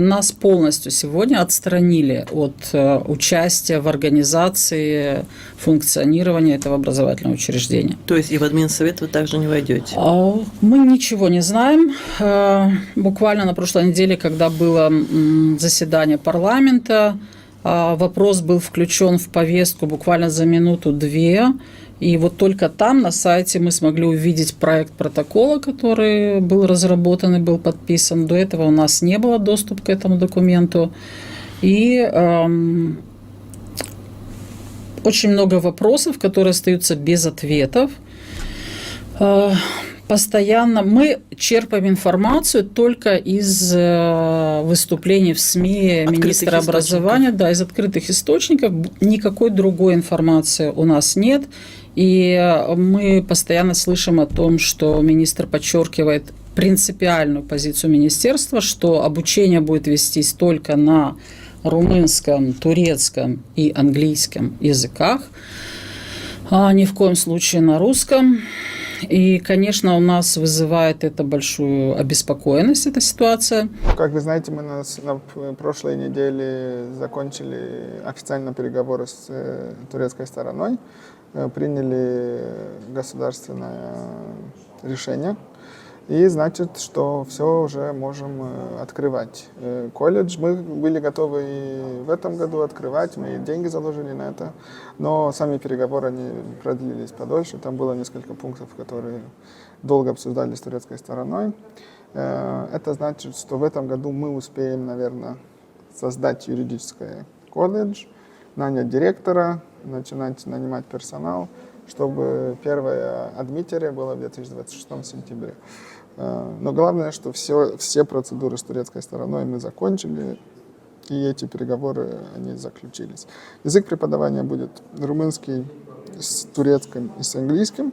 нас полностью сегодня отстранили от участия в организации функционирования этого образовательного учреждения. То есть и в админсовет вы также не войдете? Мы ничего не знаем. Буквально на прошлой неделе, когда было заседание парламента, вопрос был включен в повестку буквально за минуту-две. И вот только там на сайте мы смогли увидеть проект протокола, который был разработан и был подписан. До этого у нас не было доступа к этому документу. И очень много вопросов, которые остаются без ответов. Постоянно мы черпаем информацию только из выступлений в СМИ министра образования, да, из открытых источников. Никакой другой информации у нас нет. И мы постоянно слышим о том, что министр подчеркивает принципиальную позицию министерства, что обучение будет вестись только на румынском, турецком и английском языках, а ни в коем случае на русском. И, конечно, у нас вызывает это большую обеспокоенность, эта ситуация. Как вы знаете, мы на прошлой неделе закончили официально переговоры с турецкой стороной, приняли государственное решение. И значит, что все уже можем открывать. Колледж мы были готовы и в этом году открывать, мы деньги заложили на это, но сами переговоры они продлились подольше. Там было несколько пунктов, которые долго обсуждали с турецкой стороной. Это значит, что в этом году мы успеем, наверное, создать юридический колледж, нанять директора, начинать нанимать персонал, чтобы первое адмитерия было в 2026 сентябре. Но главное, что все процедуры с турецкой стороной мы закончили, и эти переговоры они заключились. Язык преподавания будет румынский с турецким и с английским.